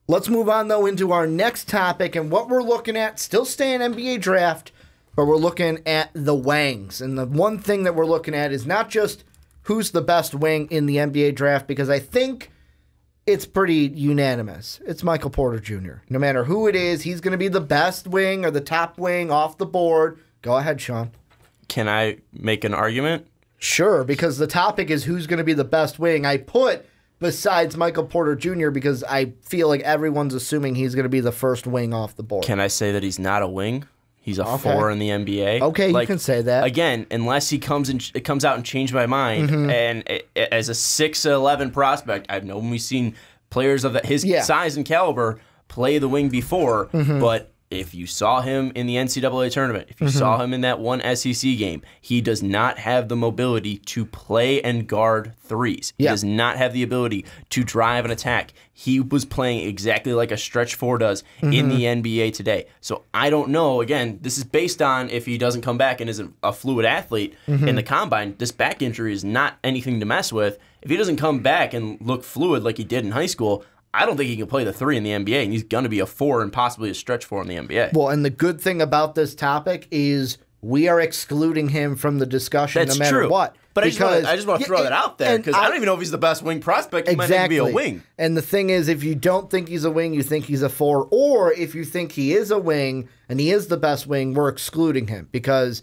Let's move on, though, into our next topic. And what we're looking at, still staying NBA draft, but we're looking at the wings. And the one thing that we're looking at is not just who's the best wing in the NBA draft, because I think it's pretty unanimous. It's Michael Porter Jr. No matter who it is, he's going to be the best wing or the top wing off the board. Go ahead, Sean. Can I make an argument? Sure, because the topic is who's going to be the best wing. I put besides Michael Porter Jr. because I feel like everyone's assuming he's going to be the first wing off the board. Can I say that he's not a wing? He's a 4 in the NBA. Okay, you can say that. Again, unless he comes out and change my mind. And as a 6'11" prospect, I've known we've seen players of his size and caliber play the wing before, but if you saw him in the NCAA tournament, if you saw him in that one SEC game, he does not have the mobility to play and guard threes. He does not have the ability to drive an attack. He was playing exactly like a stretch 4 does in the NBA today. So I don't know. Again, this is based on if he doesn't come back and isn't a fluid athlete in the combine. This back injury is not anything to mess with. If he doesn't come back and look fluid like he did in high school, I don't think he can play the 3 in the NBA, and he's going to be a 4 and possibly a stretch 4 in the NBA. Well, and the good thing about this topic is we are excluding him from the discussion no matter what. But I just want to throw that out there because I don't even know if he's the best wing prospect. He might not be a wing. And the thing is, if you don't think he's a wing, you think he's a 4, or if you think he is a wing and he is the best wing, we're excluding him because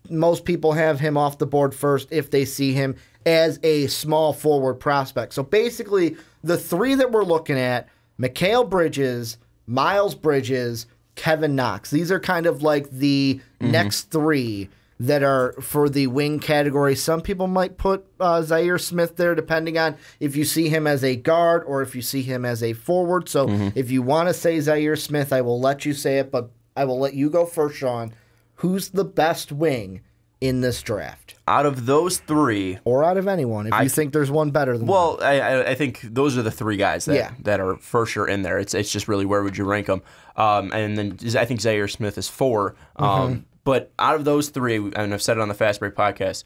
most people have him off the board first if they see him as a small forward prospect. So basically, the 3 that we're looking at, Mikal Bridges, Miles Bridges, Kevin Knox. These are kind of like the next 3 that are for the wing category. Some people might put Zaire Smith there, depending on if you see him as a guard or if you see him as a forward. So if you want to say Zaire Smith, I will let you say it, but I will let you go first, Sean. Who's the best wing in this draft? Out of those 3. Or out of anyone, if you think there's one better than one. Well, I think those are the 3 guys that are for sure in there. It's just really where would you rank them? And then I think Zaire Smith is 4. But out of those 3, and I've said it on the Fast Break podcast,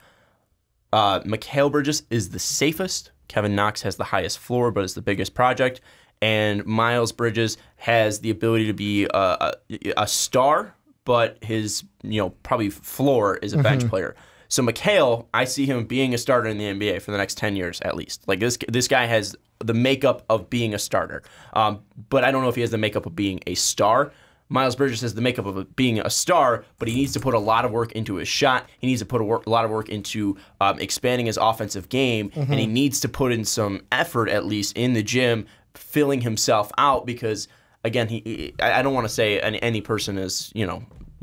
Mikal Bridges is the safest. Kevin Knox has the highest floor, but is the biggest project. And Miles Bridges has the ability to be a star, but his probably floor is a bench player. So Mikal, I see him being a starter in the NBA for the next 10 years at least. Like this guy has the makeup of being a starter, but I don't know if he has the makeup of being a star. Miles Bridges has the makeup of being a star, but he needs to put a lot of work into his shot. He needs to put a lot of work into expanding his offensive game, and he needs to put in some effort at least in the gym, filling himself out because, again, I don't want to say any person is,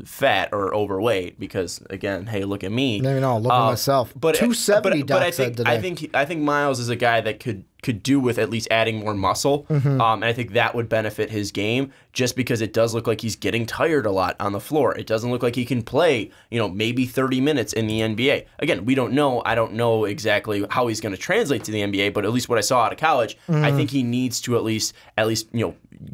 fat or overweight because, again, hey, look at me. No, look at myself. But 270 Doc said today. I think Miles is a guy that could do with at least adding more muscle. And I think that would benefit his game just because it does look like he's getting tired a lot on the floor. It doesn't look like he can play, maybe 30 minutes in the NBA. Again, we don't know. I don't know exactly how he's going to translate to the NBA, but at least what I saw out of college, I think he needs to at least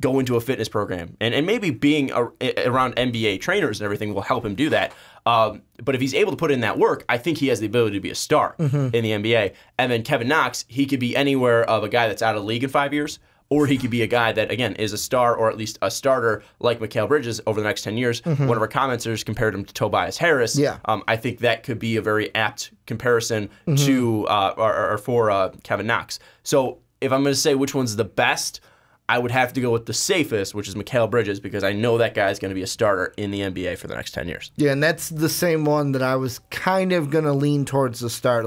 go into a fitness program. And maybe being around NBA trainers and everything will help him do that. But if he's able to put in that work, I think he has the ability to be a star in the NBA. And then Kevin Knox, he could be anywhere of a guy that's out of the league in 5 years, or he could be a guy that, again, is a star or at least a starter like Mikal Bridges over the next 10 years. One of our commenters compared him to Tobias Harris. I think that could be a very apt comparison to or for Kevin Knox. So if I'm going to say which one's the best, I would have to go with the safest, which is Mikal Bridges, because I know that guy is going to be a starter in the NBA for the next 10 years. Yeah, and that's the same one that I was kind of going to lean towards the start.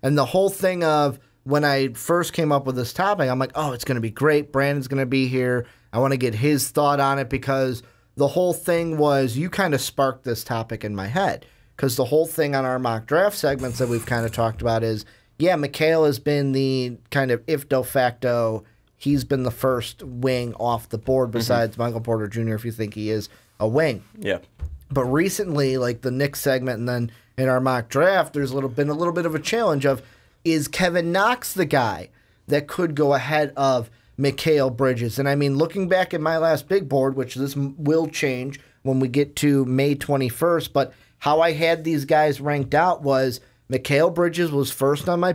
And the whole thing of when I first came up with this topic, I'm like, oh, it's going to be great. Brandon's going to be here. I want to get his thought on it because the whole thing was you kind of sparked this topic in my head because the whole thing on our mock draft segments that we've kind of talked about is, yeah, Mikal has been the kind of if de facto. He's been the first wing off the board besides Michael Porter Jr. if you think he is a wing. Yeah. But recently, like the Knicks segment and then in our mock draft, there's been a little bit of a challenge of, is Kevin Knox the guy that could go ahead of Mikal Bridges? And I mean, looking back at my last big board, which this will change when we get to May 21st, but how I had these guys ranked out was Mikal Bridges was first on my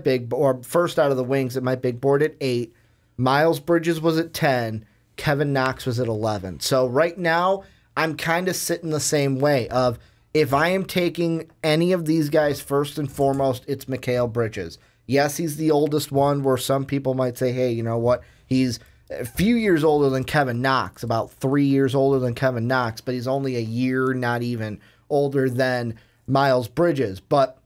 first out of the wings at my big board at 8. Miles Bridges was at 10. Kevin Knox was at 11. So right now, I'm kind of sitting the same way of if I am taking any of these guys first and foremost, it's Mikal Bridges. Yes, he's the oldest one where some people might say, hey, you know what? He's a few years older than Kevin Knox, about 3 years older than Kevin Knox, but he's only a year, not even, older than Miles Bridges. But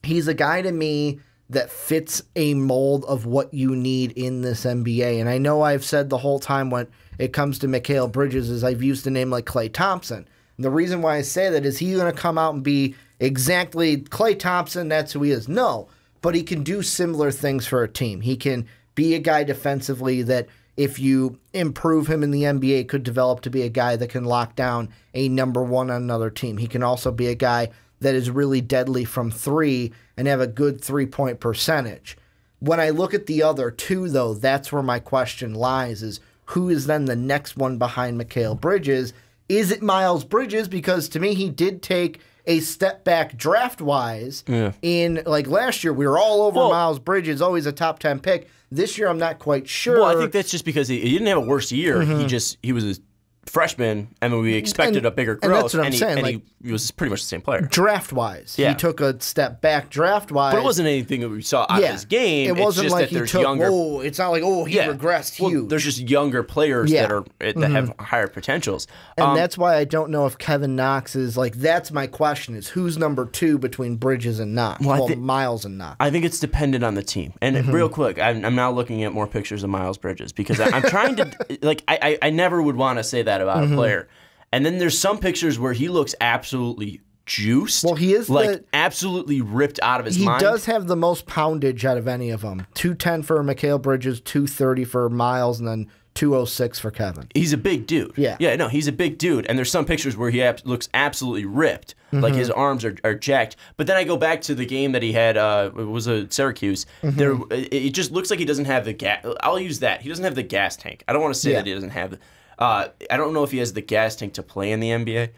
he's a guy to me that fits a mold of what you need in this NBA. And I know I've said the whole time when it comes to Mikal Bridges is I've used a name like Klay Thompson. And the reason why I say that is he's going to come out and be exactly Klay Thompson, that's who he is. No, but he can do similar things for a team. He can be a guy defensively that if you improve him in the NBA could develop to be a guy that can lock down a number one on another team. He can also be a guy that is really deadly from three and have a good three-point percentage. When I look at the other two, though, that's where my question lies, is who is then the next one behind Mikal Bridges? Is it Miles Bridges? Because to me, he did take a step back draft-wise. In, like, last year, we were all over Miles Bridges, always a top 10 pick. This year, I'm not quite sure. Well, I think that's just because he didn't have a worse year. He was a freshman, and we expected a bigger growth. And that's what I'm saying. And he was pretty much the same player. Draft-wise. Yeah. He took a step back draft-wise. But it wasn't anything that we saw out of his game. It wasn't just like that he took, it's not like, he regressed huge. There's just younger players that have higher potentials. And that's why I don't know if Kevin Knox is, like, that's my question, is who's number two between Bridges and Knox? Well, Miles and Knox. I think it's dependent on the team. And real quick, I'm now looking at more pictures of Miles Bridges because I'm trying to, like, I never would want to say that about a player. And then there's some pictures where he looks absolutely juiced. Well, he is absolutely ripped out of his mind. He does have the most poundage out of any of them. 210 for Mikal Bridges, 230 for Miles, and then 206 for Kevin. He's a big dude. Yeah. Yeah, no, he's a big dude. And there's some pictures where he looks absolutely ripped. Like his arms are jacked. But then I go back to the game that he had, it was a Syracuse. It just looks like he doesn't have the gas. I'll use that. He doesn't have the gas tank. I don't want to say that he doesn't have I don't know if he has the gas tank to play in the NBA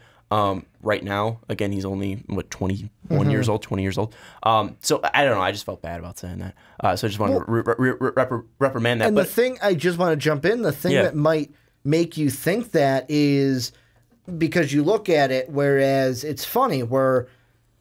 right now. Again, he's only, 21 years old, 20 years old. So I don't know. I just felt bad about saying that. So I just wanted to reprimand that. And the thing, I just want to jump in, the thing that might make you think that is because you look at it, whereas it's funny, where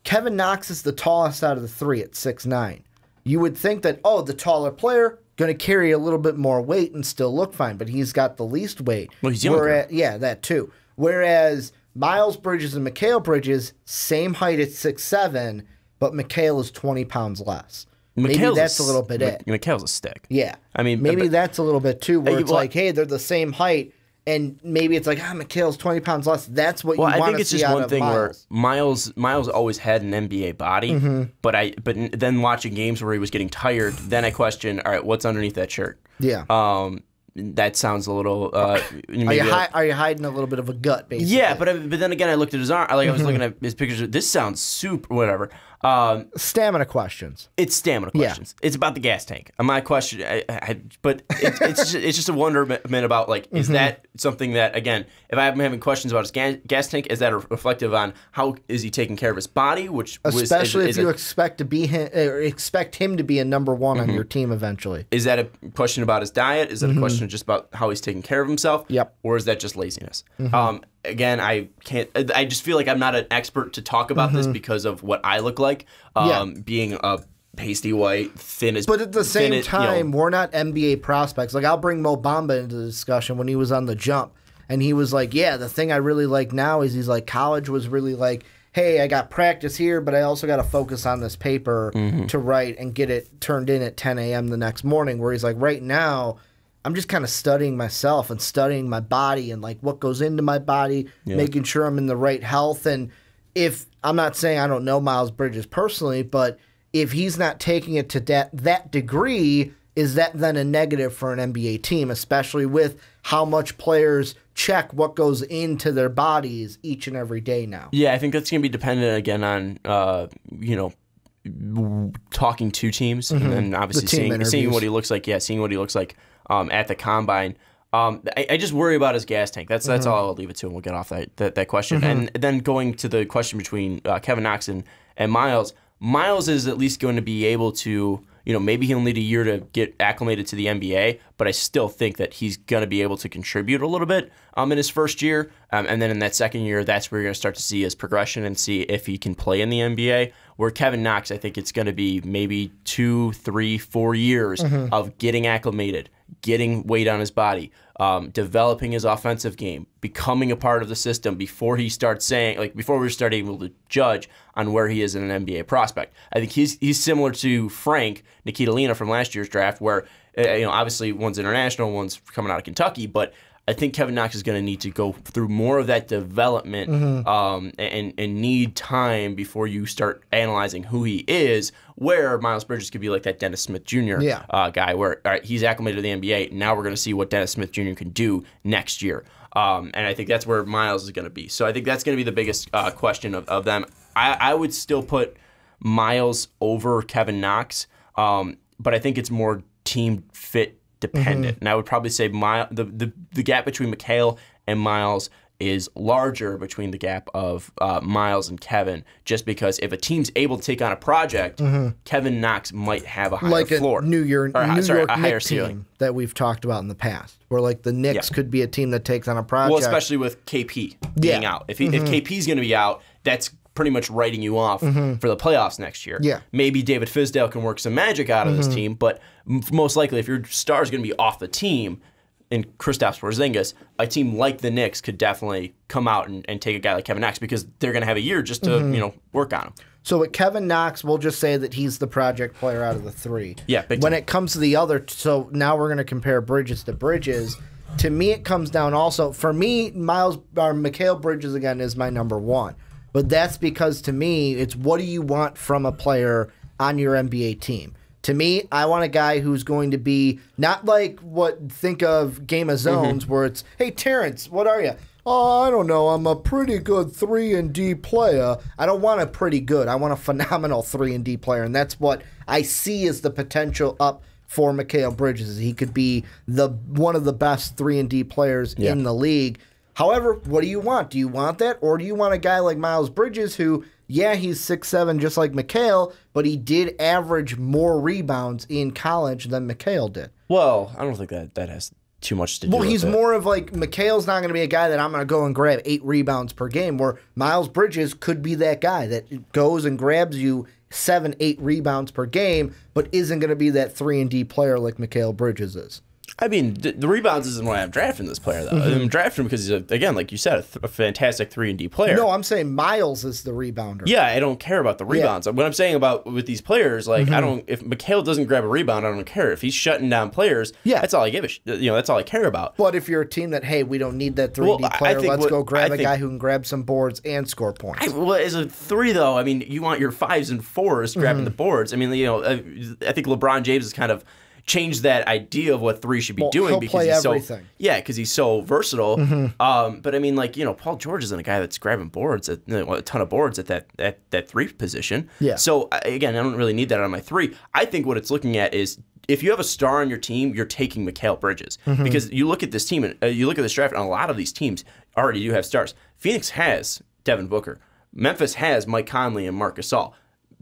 Kevin Knox is the tallest out of the three at 6'9". You would think that, the taller player, going to carry a little bit more weight and still look fine, but he's got the least weight. Well, he's younger. That too. Whereas Miles Bridges and Mikal Bridges, same height at 6'7", but Mikal is 20 pounds less. Maybe that's a little bit it. Mikal's a stick. Yeah. I mean, maybe that's a little bit too, where it's like, hey, they're the same height, and maybe it's like, Mikal's 20 pounds less. That's what you want to see out of Miles. I think it's just one thing where Miles always had an NBA body, but then watching games where he was getting tired, then I question, all right, what's underneath that shirt? Yeah. That sounds a little. Are you hiding a little bit of a gut, basically? Yeah, but then again, I looked at his arm. I was looking at his pictures. This sounds super. Whatever. Stamina questions. It's stamina questions. It's about the gas tank. My question, but it's just a wonderment about, like, is that something that, again, if I'm having questions about his gas tank, is that reflective on how is he taking care of his body? Especially if you expect him to be a number one on your team eventually. Is that a question about his diet? Is that a question just about how he's taking care of himself? Yep. Or is that just laziness? Again, I just feel like I'm not an expert to talk about this because of what I look like, being a pasty white, thin as. But at the same time, we're not NBA prospects. Like, I'll bring Mo Bamba into the discussion when he was on the jump, and he was like, "Yeah, the thing I really like now is he's like, college was really like, hey, I got practice here, but I also got to focus on this paper to write and get it turned in at 10 a.m. the next morning." Where he's like, right now, I'm just kind of studying myself and studying my body and, like, what goes into my body, making sure I'm in the right health. And if I'm not saying I don't know Miles Bridges personally, but if he's not taking it to that degree, is that then a negative for an NBA team, especially with how much players check what goes into their bodies each and every day now? Yeah, I think that's going to be dependent again on, talking to teams and then obviously seeing what he looks like. Yeah, seeing what he looks like at the combine. I just worry about his gas tank. That's all I'll leave it to, and we'll get off that question. And then going to the question between Kevin Knox and Miles. Miles is at least going to be able to maybe he'll need a year to get acclimated to the NBA, but I still think that he's going to be able to contribute a little bit in his first year. And then in that second year, that's where you're going to start to see his progression and see if he can play in the NBA. Where Kevin Knox, I think it's going to be maybe 2, 3, 4 years of getting acclimated, getting weight on his body, developing his offensive game, becoming a part of the system before he starts before we start able to judge on where he is in an NBA prospect. I think he's similar to Frank Nikitalina from last year's draft, where obviously one's international, one's coming out of Kentucky, but I think Kevin Knox is going to need to go through more of that development and need time before you start analyzing who he is, where Miles Bridges could be like that Dennis Smith Jr. Guy, where all right, he's acclimated to the NBA. Now we're going to see what Dennis Smith Jr. can do next year. And I think that's where Miles is going to be. So I think that's going to be the biggest question of them. I would still put Miles over Kevin Knox, but I think it's more team fit dependent. And I would probably say the gap between Mikal and Miles is larger between the gap of Miles and Kevin, just because if a team's able to take on a project, Kevin Knox might have a higher floor. New York a higher Knicks ceiling team that we've talked about in the past, where like the Knicks could be a team that takes on a project. Well, especially with KP being out. If KP's going to be out, that's pretty much writing you off for the playoffs next year. Maybe David Fizdale can work some magic out of this team, but most likely if your star is going to be off the team in Kristaps Porzingis, a team like the Knicks could definitely come out and take a guy like Kevin Knox because they're going to have a year just to work on him. So with Kevin Knox, we'll just say that he's the project player out of the three. Yeah, big time. When it comes to the other, so now we're going to compare Bridges to Bridges. To me, it comes down also, for me, Mikal Bridges again is my number one. But that's because, to me, it's what do you want from a player on your NBA team? To me, I want a guy who's going to be not like think of Game of Zones where it's, hey, Terrence, what are you? Oh, I don't know. I'm a pretty good 3-and-D player. I don't want a pretty good. I want a phenomenal 3-and-D player, and that's what I see as the potential up for Mikal Bridges. He could be one of the best 3-and-D players in the league. However, what do you want? Do you want that? Or do you want a guy like Miles Bridges who, yeah, he's 6'7", just like Mikal, but he did average more rebounds in college than Mikal did? Well, I don't think that has too much to do with it. Well, he's more of like, Mikal's not going to be a guy that I'm going to go and grab 8 rebounds per game, where Miles Bridges could be that guy that goes and grabs you 7, 8 rebounds per game, but isn't going to be that 3-and-D player like Mikal Bridges is. I mean, the rebounds isn't why I'm drafting this player, though. I'm drafting him because he's, again, like you said, a fantastic 3-and-D player. No, I'm saying Miles is the rebounder. Yeah, I don't care about the rebounds. What I'm saying about with these players, like if Mikal doesn't grab a rebound, I don't care. If he's shutting down players, that's all I give that's all I care about. But if you're a team that, hey, we don't need that 3-and-D player, let's go grab a guy who can grab some boards and score points. Well, as a 3, though, I mean, you want your 5s and 4s grabbing the boards. I mean, I think LeBron James has kind of changed that idea of what 3 should be doing because he's because he's so versatile. But I mean, like, Paul George isn't a guy that's grabbing boards a ton of boards at that 3 position. So again, I don't really need that on my 3. I think what it's looking at is if you have a star on your team, you're taking Mikal Bridges because you look at this team and you look at this draft, and a lot of these teams already do have stars. Phoenix has Devin Booker. Memphis has Mike Conley and Marc Gasol.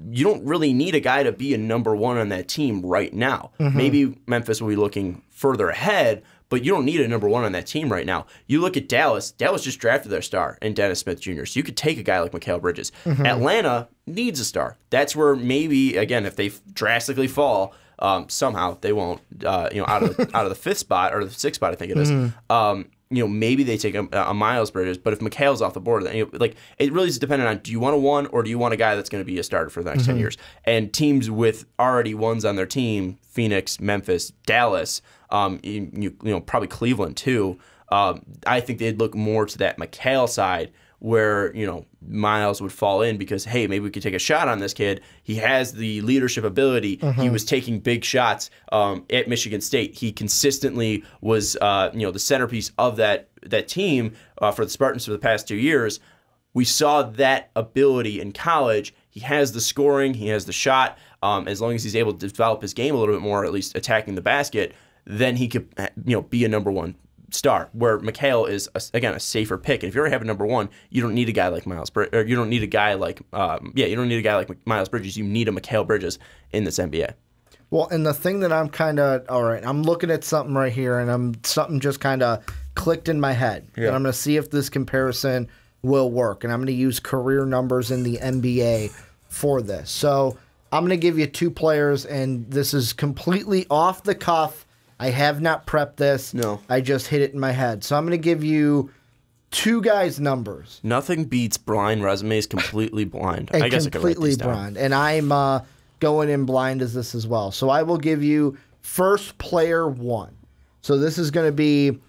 You don't really need a guy to be a number 1 on that team right now. Maybe Memphis will be looking further ahead, but you don't need a number 1 on that team right now. You look at Dallas. Dallas just drafted their star in Dennis Smith Jr., so you could take a guy like Mikal Bridges. Atlanta needs a star. That's where maybe, again, if they drastically fall, somehow they won't, out of the 5th spot or the 6th spot, I think it is. Maybe they take a Miles Bridges, but if Mikal's off the board, then, it really is dependent on, do you want a 1 or do you want a guy that's going to be a starter for the next 10 years? And teams with already 1s on their team, Phoenix, Memphis, Dallas, probably Cleveland too, I think they'd look more to that Mikal side where, Miles would fall in because, hey, maybe we could take a shot on this kid. He has the leadership ability. He was taking big shots at Michigan State. He consistently was, the centerpiece of that team for the Spartans for the past 2 years. We saw that ability in college. He has the scoring. He has the shot. As long as he's able to develop his game a little bit more, at least attacking the basket, then he could, be a number 1 star, where Mikal is again a safer pick. And if you already have a number 1, you don't need a guy like Miles Bridges, or you don't need a guy like Miles Bridges. You need a Mikal Bridges in this NBA. Well, and the thing that I'm kind of, all right, I'm looking at something right here, and something just kind of clicked in my head. Yeah. And I'm going to see if this comparison will work. And I'm going to use career numbers in the NBA for this. So I'm going to give you 2 players, and this is completely off the cuff. I have not prepped this. No. I just hit it in my head. So I'm going to give you 2 guys' numbers. Nothing beats blind resumes completely blind. I guess completely I could write blind. And I'm going in blind as this as well. So I will give you first player 1. So this is going to be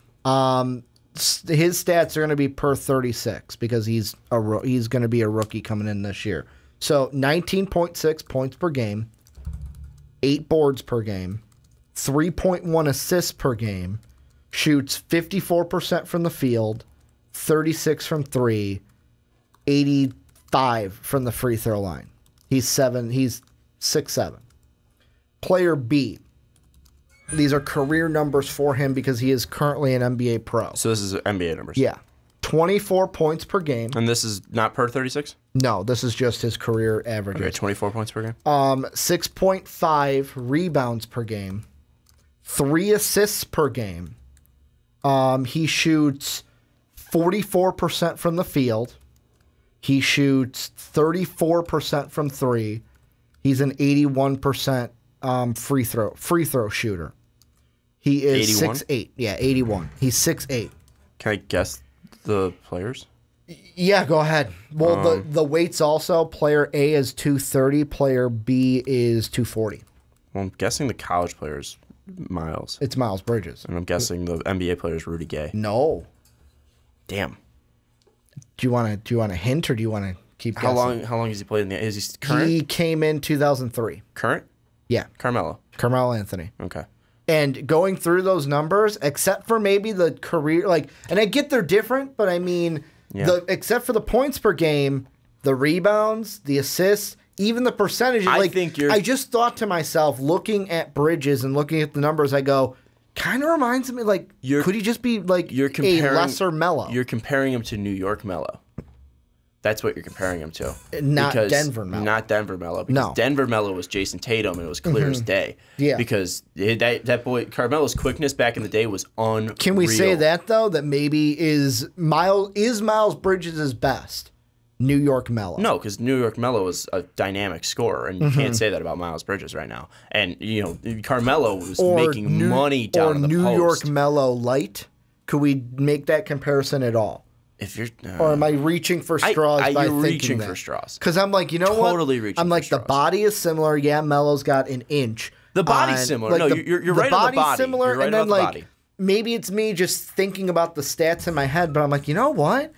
his stats are going to be per 36 because he's going to be a rookie coming in this year. So 19.6 points per game, 8 boards per game, 3.1 assists per game, shoots 54% from the field, 36 from 3, 85 from the free throw line. He's 6'7". Player B. These are career numbers for him because he is currently an NBA pro. So this is NBA numbers. Yeah. 24 points per game. And this is not per 36? No, this is just his career averages. Okay, 24 points per game. 6.5 rebounds per game. 3 assists per game. He shoots 44% from the field. He shoots 34% from 3. He's an 81% free throw shooter. He is 6'8". Yeah, 81. He's 6'8". Can I guess the players? Yeah, go ahead. Well, the weights also. Player A is 230. Player B is 240. Well, I'm guessing the college players Miles. It's Miles Bridges. And I'm guessing the NBA player is Rudy Gay. No. Damn. Do you want a hint or do you want to keep guessing? How long has he played in the? Is he current? He came in 2003. Current? Yeah. Carmelo Anthony. Okay. And going through those numbers, except for maybe the career, and I get they're different, but I mean, except for the points per game, the rebounds, the assists, even the percentages. I just thought to myself, looking at Bridges and looking at the numbers, I go, kind of reminds me, could he just be a lesser Melo? You're comparing him to New York Melo. That's what you're comparing him to. Not Denver Melo. Not Denver Melo. Because Denver Melo was Jason Tatum, and it was clear as day. Yeah. Because that boy, Carmelo's quickness back in the day was unreal. Can we say that, though, that maybe is Miles Bridges' best New York Melo? No, because New York Melo is a dynamic scorer, and you can't say that about Miles Bridges right now. And, Carmelo was making money down in the post. Or New York Melo light? Could we make that comparison at all? If you're, or am I reaching for straws by thinking reaching that? For straws. Because I'm like, totally reaching I'm like, for straws. the body is similar. Yeah, Melo's got an inch. The body's similar. No, you're right on the body. Similar, you're right and then about the body. Maybe it's me just thinking about the stats in my head, but I'm like, you know what?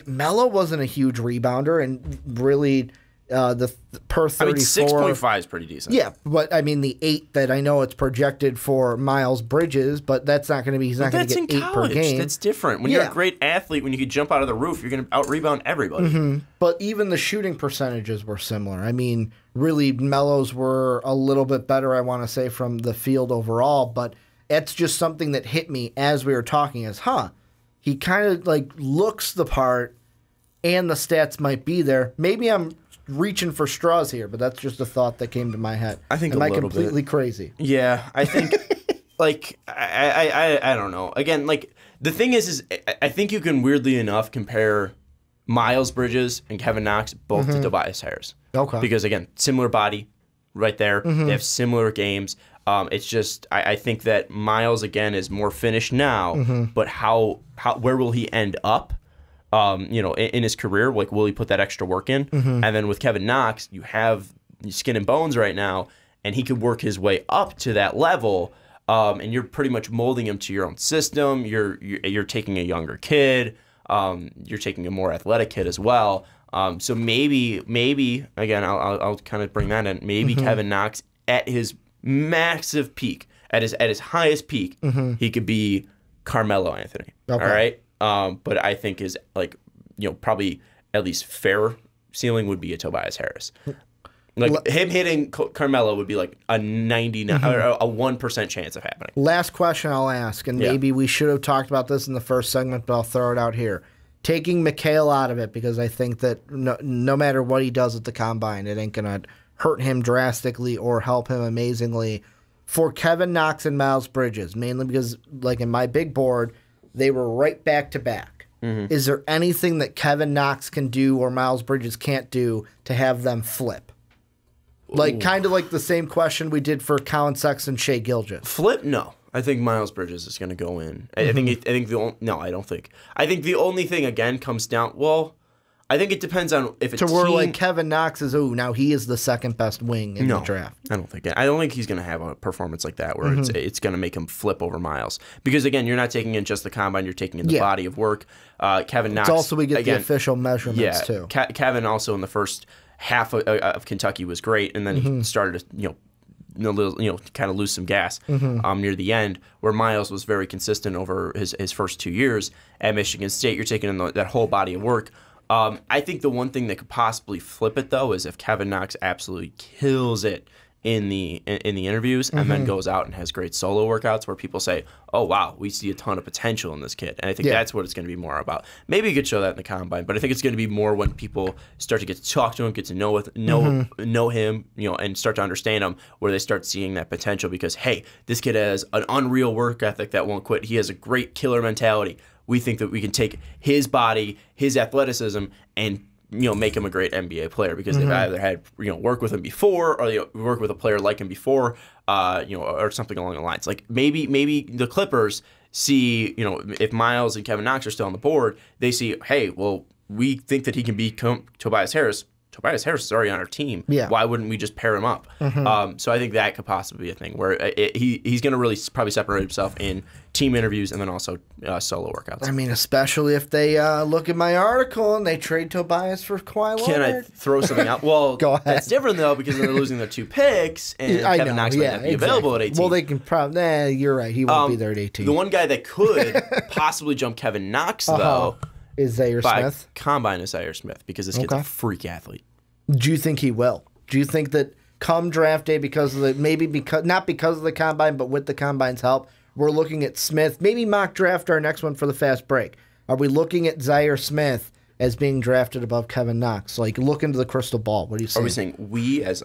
Melo wasn't a huge rebounder, and really, the per 34. 6.5 is pretty decent. Yeah, but I mean the 8 that I know it's projected for Miles Bridges, but that's not going to be. He's not going to get 8 per game. That's different. When you're a great athlete, when you can jump out of the roof, you're going to out rebound everybody. But even the shooting percentages were similar. I mean, really, Melo's were a little bit better. I want to say from the field overall, but that's just something that hit me as we were talking. He kind of looks the part, and the stats might be there. Maybe I'm reaching for straws here, but that's just a thought that came to my head. I think Am I completely crazy? Yeah, I think I don't know. Again, the thing is I think you can weirdly enough compare Miles Bridges and Kevin Knox both to Tobias Harris. Okay. Because again, similar body right there. They have similar games. It's just I think that Miles again is more finished now, but where will he end up? In his career, will he put that extra work in? And then with Kevin Knox, you have skin and bones right now, and he could work his way up to that level. And you're pretty much molding him to your own system. You're taking a younger kid. You're taking a more athletic kid as well. So maybe again, I'll kind of bring that in. Maybe Kevin Knox at his massive peak, at his highest peak, he could be Carmelo Anthony. Okay. All right. But I think is probably at least fair ceiling would be a Tobias Harris. Him hitting Carmelo would be a 99 or a 1% chance of happening. Last question I'll ask, and maybe we should have talked about this in the first segment, but I'll throw it out here. Taking Mikhail out of it, because I think that no matter what he does at the combine, it ain't gonna hurt him drastically or help him amazingly. For Kevin Knox and Miles Bridges, mainly because, like in my big board, they were right back to back. Is there anything that Kevin Knox can do or Miles Bridges can't do to have them flip? Like, kind of like the same question we did for Colin Sexton, Shea Gilgeous. Flip? No. I think Miles Bridges is going to go in. I think the only, no, I don't think. I think the only thing, again, comes down, well, I think it depends on if it's where like Kevin Knox is, now he is the second best wing in the draft. I don't think he's going to have a performance like that where it's going to make him flip over Miles. Because again, you're not taking in just the combine, you're taking in the body of work. Kevin Knox. It's also we get the official measurements too. Kevin also in the first half of Kentucky was great, and then he started to kind of lose some gas near the end, where Miles was very consistent over his first 2 years at Michigan State. You're taking in that whole body of work. I think the one thing that could possibly flip it, though, is if Kevin Knox absolutely kills it in the interviews and then goes out and has great solo workouts where people say, oh, wow, we see a ton of potential in this kid. And I think that's what it's going to be more about. Maybe you could show that in the combine, but I think it's going to be more when people start to get to talk to him, get to know him, and start to understand him, where they start seeing that potential because, hey, this kid has an unreal work ethic that won't quit. He has a great killer mentality. We think that we can take his body, his athleticism, and make him a great NBA player because they've either had work with him before or work with a player like him before, or something along the lines. Like maybe the Clippers see, if Miles and Kevin Knox are still on the board, they see, hey, well, we think that he can become Tobias Harris. Tobias Harris is already on our team. Yeah. Why wouldn't we just pair him up? So I think that could possibly be a thing where he's going to really probably separate himself in team interviews and then also solo workouts. I mean, especially if they look at my article and they trade Tobias for Kawhi Leonard. Can I throw something out? Well, go ahead. That's different, though, because they're losing their 2 picks and Kevin Knox might not be available at 18. Well, they can probably, you're right. He won't be there at 18. The one guy that could possibly jump Kevin Knox, though, is Zaire Smith. Combine is Zaire Smith because this kid's a freak athlete. Do you think he will? Do you think that come draft day, because of not because of the combine, but with the combine's help, we're looking at Smith, maybe mock draft our next one for the fast break? Are we looking at Zaire Smith as being drafted above Kevin Knox? Like, look into the crystal ball. What do you say? Are we saying we as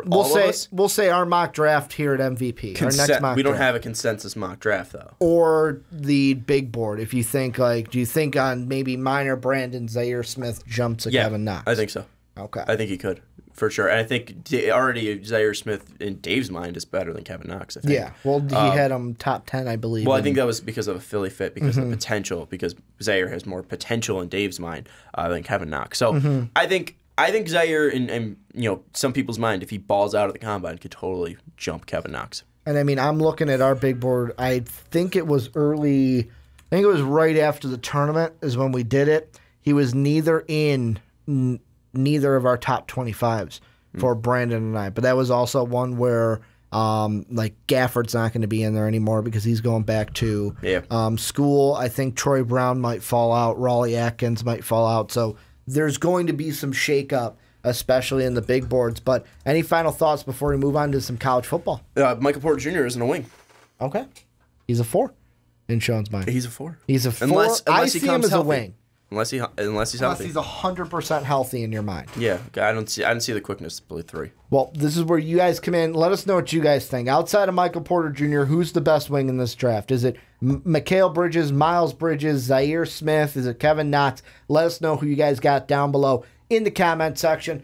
we'll say our mock draft here at MVP. Our next mock we don't draft. have a consensus mock draft though. Or the big board. If you think do you think on maybe minor Brandon Zaire Smith jumps to Kevin Knox? I think so. Okay. I think he could, for sure. And I think already Zaire Smith, in Dave's mind, is better than Kevin Knox, I think. Yeah. Well, he had him top 10, I believe. Well, I think that was because of a Philly fit, because of the potential, because Zaire has more potential in Dave's mind than Kevin Knox. So I think Zaire, in some people's mind, if he balls out at the combine, could totally jump Kevin Knox. And I mean, I'm looking at our big board. I think it was early. I think it was right after the tournament is when we did it. He was neither of our top 25s for Brandon and I. But that was also one where Gafford's not going to be in there anymore because he's going back to school. I think Troy Brown might fall out. Raleigh Atkins might fall out. So there's going to be some shakeup, especially in the big boards. But any final thoughts before we move on to some college football? Michael Porter Jr. isn't a wing. Okay. He's a 4 in Sean's mind. He's a 4. He's a 4. Unless I he see him comes as healthy. a wing. Unless he's healthy. Unless he's 100% healthy in your mind. Yeah, I don't see the quickness to play 3. Well, this is where you guys come in. Let us know what you guys think. Outside of Michael Porter Jr., who's the best wing in this draft? Is it Mikal Bridges, Miles Bridges, Zaire Smith? Is it Kevin Knox? Let us know who you guys got down below in the comment section.